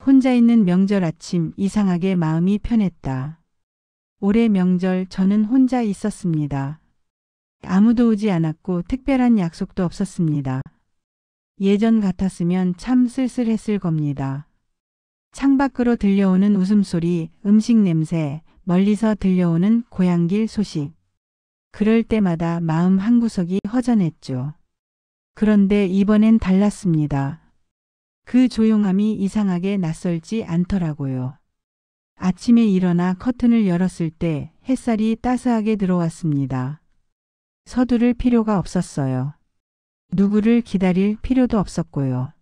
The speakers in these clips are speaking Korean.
혼자 있는 명절 아침 이상하게 마음이 편했다. 올해 명절 저는 혼자 있었습니다. 아무도 오지 않았고 특별한 약속도 없었습니다. 예전 같았으면 참 쓸쓸했을 겁니다. 창밖으로 들려오는 웃음소리, 음식 냄새, 멀리서 들려오는 고향길 소식. 그럴 때마다 마음 한구석이 허전했죠. 그런데 이번엔 달랐습니다. 그 조용함이 이상하게 낯설지 않더라고요. 아침에 일어나 커튼을 열었을 때 햇살이 따스하게 들어왔습니다. 서두를 필요가 없었어요. 누구를 기다릴 필요도 없었고요.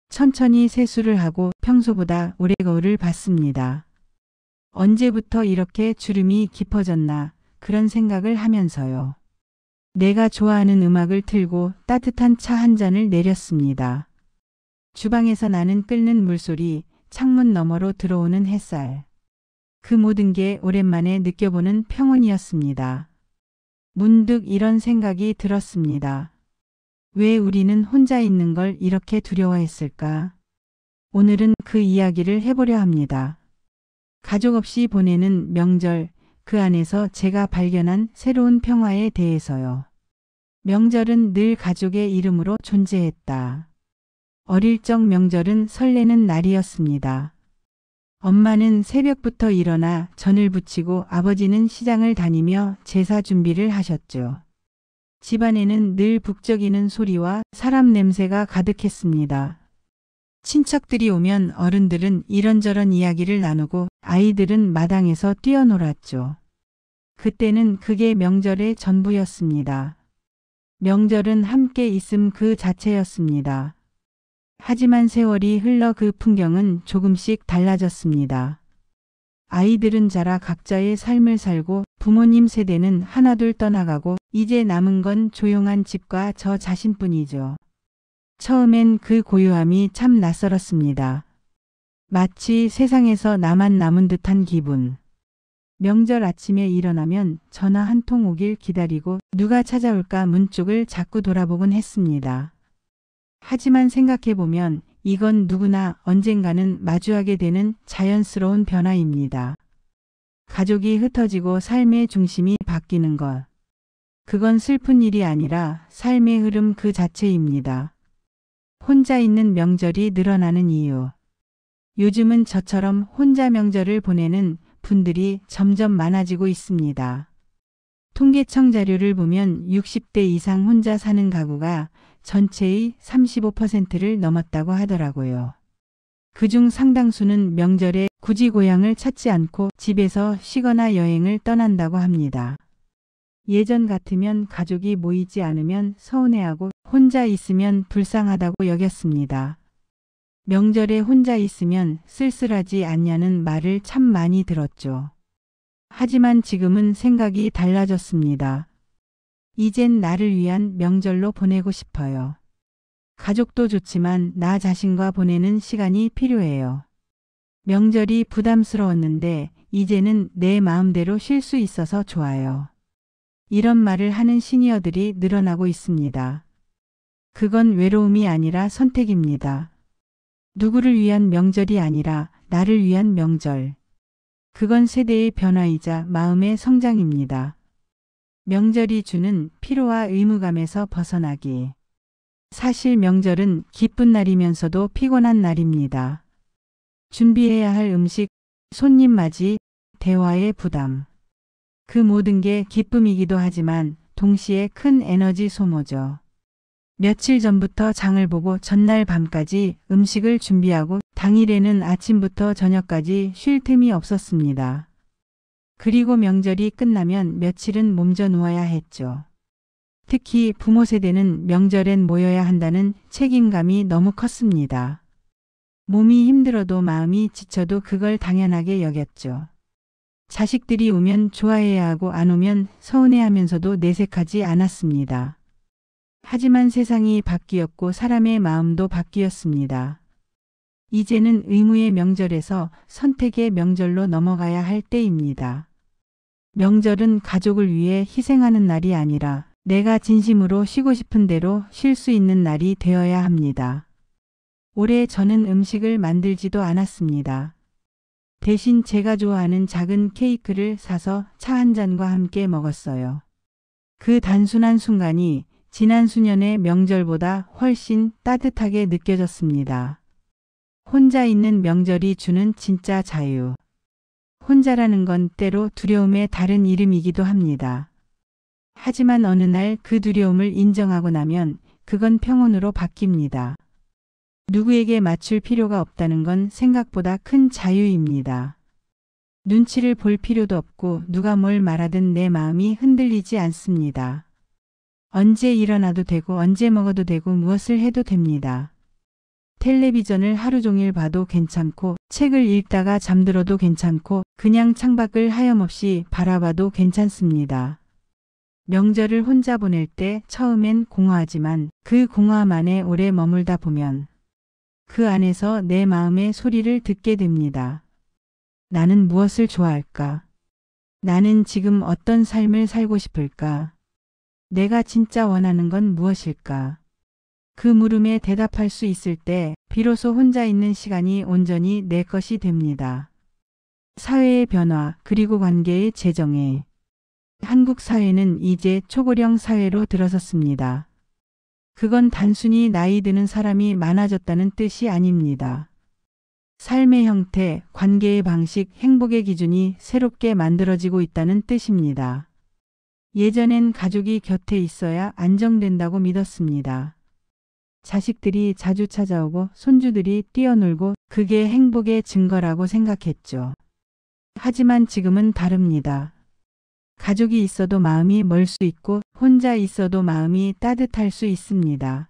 천천히 세수를 하고 평소보다 오래 거울을 봤습니다. 언제부터 이렇게 주름이 깊어졌나 그런 생각을 하면서요. 내가 좋아하는 음악을 틀고 따뜻한 차 한 잔을 내렸습니다. 주방에서 나는 끓는 물소리, 창문 너머로 들어오는 햇살. 그 모든 게 오랜만에 느껴보는 평온이었습니다. 문득 이런 생각이 들었습니다. 왜 우리는 혼자 있는 걸 이렇게 두려워했을까? 오늘은 그 이야기를 해보려 합니다. 가족 없이 보내는 명절, 그 안에서 제가 발견한 새로운 평화에 대해서요. 명절은 늘 가족의 이름으로 존재했다. 어릴 적 명절은 설레는 날이었습니다. 엄마는 새벽부터 일어나 전을 부치고 아버지는 시장을 다니며 제사 준비를 하셨죠. 집안에는 늘 북적이는 소리와 사람 냄새가 가득했습니다. 친척들이 오면 어른들은 이런저런 이야기를 나누고 아이들은 마당에서 뛰어놀았죠. 그때는 그게 명절의 전부였습니다. 명절은 함께 있음 그 자체였습니다. 하지만 세월이 흘러 그 풍경은 조금씩 달라졌습니다. 아이들은 자라 각자의 삶을 살고 부모님 세대는 하나둘 떠나가고 이제 남은 건 조용한 집과 저 자신뿐이죠. 처음엔 그 고요함이 참 낯설었습니다. 마치 세상에서 나만 남은 듯한 기분. 명절 아침에 일어나면 전화 한 통 오길 기다리고 누가 찾아올까 문 쪽을 자꾸 돌아보곤 했습니다. 하지만 생각해보면 이건 누구나 언젠가는 마주하게 되는 자연스러운 변화입니다. 가족이 흩어지고 삶의 중심이 바뀌는 것. 그건 슬픈 일이 아니라 삶의 흐름 그 자체입니다. 혼자 있는 명절이 늘어나는 이유. 요즘은 저처럼 혼자 명절을 보내는 분들이 점점 많아지고 있습니다. 통계청 자료를 보면 60대 이상 혼자 사는 가구가 전체의 35%를 넘었다고 하더라고요. 그중 상당수는 명절에 굳이 고향을 찾지 않고 집에서 쉬거나 여행을 떠난다고 합니다. 예전 같으면 가족이 모이지 않으면 서운해하고 혼자 있으면 불쌍하다고 여겼습니다. 명절에 혼자 있으면 쓸쓸하지 않냐는 말을 참 많이 들었죠. 하지만 지금은 생각이 달라졌습니다. 이젠 나를 위한 명절로 보내고 싶어요. 가족도 좋지만 나 자신과 보내는 시간이 필요해요. 명절이 부담스러웠는데 이제는 내 마음대로 쉴 수 있어서 좋아요. 이런 말을 하는 시니어들이 늘어나고 있습니다. 그건 외로움이 아니라 선택입니다. 누구를 위한 명절이 아니라 나를 위한 명절. 그건 세대의 변화이자 마음의 성장입니다. 명절이 주는 피로와 의무감에서 벗어나기. 사실 명절은 기쁜 날이면서도 피곤한 날입니다. 준비해야 할 음식, 손님 맞이, 대화의 부담. 그 모든 게 기쁨이기도 하지만 동시에 큰 에너지 소모죠. 며칠 전부터 장을 보고 전날 밤까지 음식을 준비하고 당일에는 아침부터 저녁까지 쉴 틈이 없었습니다. 그리고 명절이 끝나면 며칠은 몸져 누워야 했죠. 특히 부모 세대는 명절엔 모여야 한다는 책임감이 너무 컸습니다. 몸이 힘들어도 마음이 지쳐도 그걸 당연하게 여겼죠. 자식들이 오면 좋아해야 하고 안 오면 서운해하면서도 내색하지 않았습니다. 하지만 세상이 바뀌었고 사람의 마음도 바뀌었습니다. 이제는 의무의 명절에서 선택의 명절로 넘어가야 할 때입니다. 명절은 가족을 위해 희생하는 날이 아니라 내가 진심으로 쉬고 싶은 대로 쉴 수 있는 날이 되어야 합니다. 올해 저는 음식을 만들지도 않았습니다. 대신 제가 좋아하는 작은 케이크를 사서 차 한 잔과 함께 먹었어요. 그 단순한 순간이 지난 수년의 명절보다 훨씬 따뜻하게 느껴졌습니다. 혼자 있는 명절이 주는 진짜 자유. 혼자라는 건 때로 두려움의 다른 이름이기도 합니다. 하지만 어느 날 그 두려움을 인정하고 나면 그건 평온으로 바뀝니다. 누구에게 맞출 필요가 없다는 건 생각보다 큰 자유입니다. 눈치를 볼 필요도 없고 누가 뭘 말하든 내 마음이 흔들리지 않습니다. 언제 일어나도 되고 언제 먹어도 되고 무엇을 해도 됩니다. 텔레비전을 하루 종일 봐도 괜찮고 책을 읽다가 잠들어도 괜찮고 그냥 창밖을 하염없이 바라봐도 괜찮습니다. 명절을 혼자 보낼 때 처음엔 공허하지만 그 공허함 안에 오래 머물다 보면 그 안에서 내 마음의 소리를 듣게 됩니다. 나는 무엇을 좋아할까? 나는 지금 어떤 삶을 살고 싶을까? 내가 진짜 원하는 건 무엇일까? 그 물음에 대답할 수 있을 때 비로소 혼자 있는 시간이 온전히 내 것이 됩니다. 사회의 변화 그리고 관계의 재정애. 한국 사회는 이제 초고령 사회로 들어섰습니다. 그건 단순히 나이 드는 사람이 많아졌다는 뜻이 아닙니다. 삶의 형태, 관계의 방식, 행복의 기준이 새롭게 만들어지고 있다는 뜻입니다. 예전엔 가족이 곁에 있어야 안정된다고 믿었습니다. 자식들이 자주 찾아오고 손주들이 뛰어놀고 그게 행복의 증거라고 생각했죠. 하지만 지금은 다릅니다. 가족이 있어도 마음이 멀 수 있고 혼자 있어도 마음이 따뜻할 수 있습니다.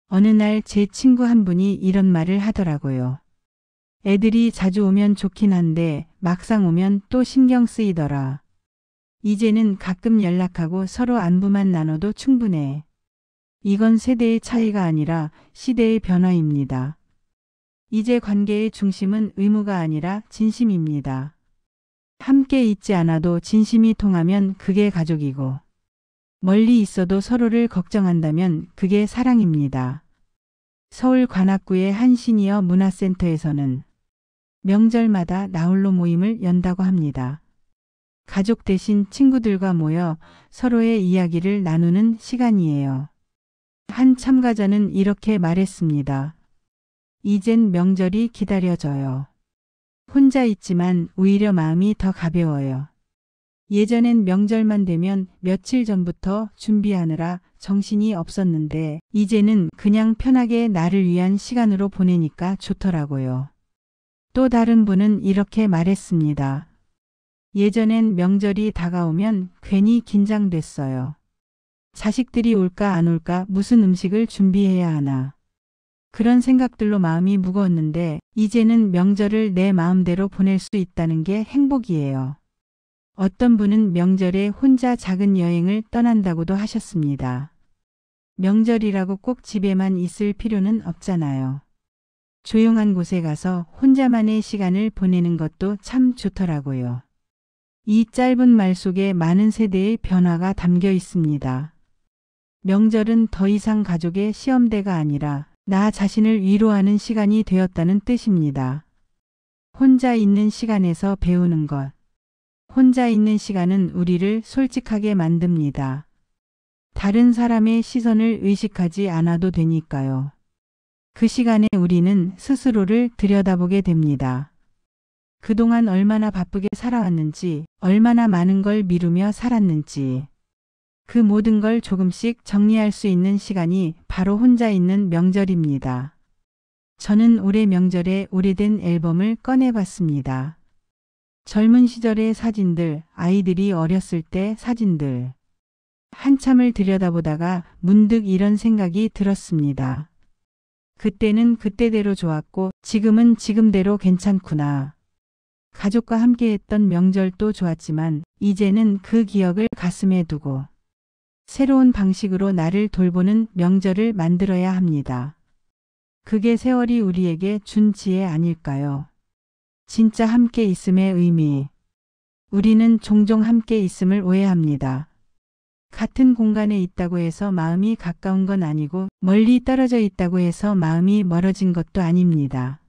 어느 날 제 친구 한 분이 이런 말을 하더라고요. 애들이 자주 오면 좋긴 한데 막상 오면 또 신경 쓰이더라. 이제는 가끔 연락하고 서로 안부만 나눠도 충분해. 이건 세대의 차이가 아니라 시대의 변화입니다. 이제 관계의 중심은 의무가 아니라 진심입니다. 함께 있지 않아도 진심이 통하면 그게 가족이고 멀리 있어도 서로를 걱정한다면 그게 사랑입니다. 서울 관악구의 한 시니어 문화센터에서는 명절마다 나홀로 모임을 연다고 합니다. 가족 대신 친구들과 모여 서로의 이야기를 나누는 시간이에요. 한 참가자는 이렇게 말했습니다. 이젠 명절이 기다려져요. 혼자 있지만 오히려 마음이 더 가벼워요. 예전엔 명절만 되면 며칠 전부터 준비하느라 정신이 없었는데 이제는 그냥 편하게 나를 위한 시간으로 보내니까 좋더라고요. 또 다른 분은 이렇게 말했습니다. 예전엔 명절이 다가오면 괜히 긴장됐어요. 자식들이 올까 안 올까 무슨 음식을 준비해야 하나. 그런 생각들로 마음이 무거웠는데 이제는 명절을 내 마음대로 보낼 수 있다는 게 행복이에요. 어떤 분은 명절에 혼자 작은 여행을 떠난다고도 하셨습니다. 명절이라고 꼭 집에만 있을 필요는 없잖아요. 조용한 곳에 가서 혼자만의 시간을 보내는 것도 참 좋더라고요. 이 짧은 말 속에 많은 세대의 변화가 담겨 있습니다. 명절은 더 이상 가족의 시험대가 아니라 나 자신을 위로하는 시간이 되었다는 뜻입니다. 혼자 있는 시간에서 배우는 것. 혼자 있는 시간은 우리를 솔직하게 만듭니다. 다른 사람의 시선을 의식하지 않아도 되니까요. 그 시간에 우리는 스스로를 들여다보게 됩니다. 그동안 얼마나 바쁘게 살아왔는지, 얼마나 많은 걸 미루며 살았는지, 그 모든 걸 조금씩 정리할 수 있는 시간이 바로 혼자 있는 명절입니다. 저는 올해 명절에 오래된 앨범을 꺼내봤습니다. 젊은 시절의 사진들, 아이들이 어렸을 때 사진들. 한참을 들여다보다가 문득 이런 생각이 들었습니다. 그때는 그때대로 좋았고 지금은 지금대로 괜찮구나. 가족과 함께했던 명절도 좋았지만 이제는 그 기억을 가슴에 두고 새로운 방식으로 나를 돌보는 명절을 만들어야 합니다. 그게 세월이 우리에게 준 지혜 아닐까요? 진짜 함께 있음의 의미. 우리는 종종 함께 있음을 오해합니다. 같은 공간에 있다고 해서 마음이 가까운 건 아니고 멀리 떨어져 있다고 해서 마음이 멀어진 것도 아닙니다.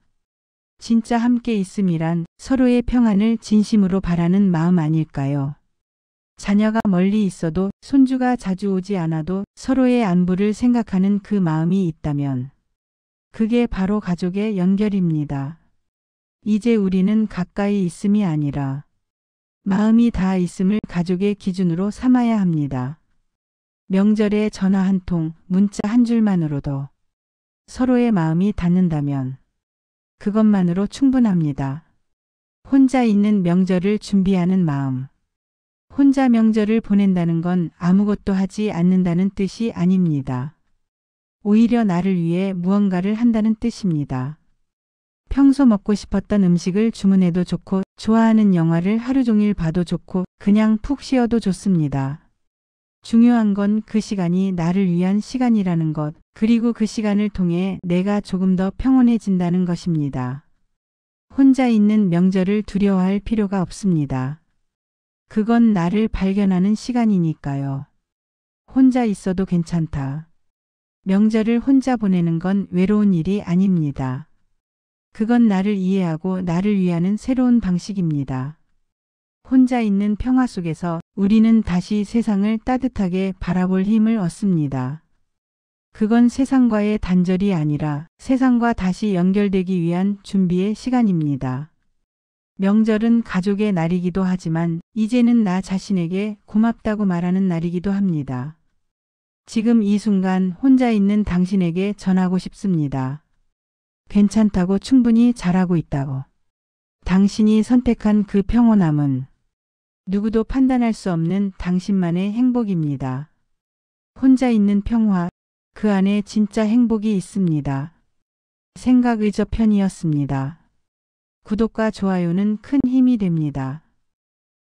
진짜 함께 있음이란 서로의 평안을 진심으로 바라는 마음 아닐까요? 자녀가 멀리 있어도 손주가 자주 오지 않아도 서로의 안부를 생각하는 그 마음이 있다면 그게 바로 가족의 연결입니다. 이제 우리는 가까이 있음이 아니라 마음이 닿아 있음을 가족의 기준으로 삼아야 합니다. 명절에 전화 한 통, 문자 한 줄만으로도 서로의 마음이 닿는다면 그것만으로 충분합니다. 혼자 있는 명절을 준비하는 마음. 혼자 명절을 보낸다는 건 아무것도 하지 않는다는 뜻이 아닙니다. 오히려 나를 위해 무언가를 한다는 뜻입니다. 평소 먹고 싶었던 음식을 주문해도 좋고 좋아하는 영화를 하루 종일 봐도 좋고 그냥 푹 쉬어도 좋습니다. 중요한 건 그 시간이 나를 위한 시간이라는 것, 그리고 그 시간을 통해 내가 조금 더 평온해진다는 것입니다. 혼자 있는 명절을 두려워할 필요가 없습니다. 그건 나를 발견하는 시간이니까요. 혼자 있어도 괜찮다. 명절을 혼자 보내는 건 외로운 일이 아닙니다. 그건 나를 이해하고 나를 위하는 새로운 방식입니다. 혼자 있는 평화 속에서 우리는 다시 세상을 따뜻하게 바라볼 힘을 얻습니다. 그건 세상과의 단절이 아니라 세상과 다시 연결되기 위한 준비의 시간입니다. 명절은 가족의 날이기도 하지만 이제는 나 자신에게 고맙다고 말하는 날이기도 합니다. 지금 이 순간 혼자 있는 당신에게 전하고 싶습니다. 괜찮다고, 충분히 잘하고 있다고. 당신이 선택한 그 평온함은 누구도 판단할 수 없는 당신만의 행복입니다. 혼자 있는 평화, 그 안에 진짜 행복이 있습니다. 생각의저 편이었습니다. 구독과 좋아요는 큰 힘이 됩니다.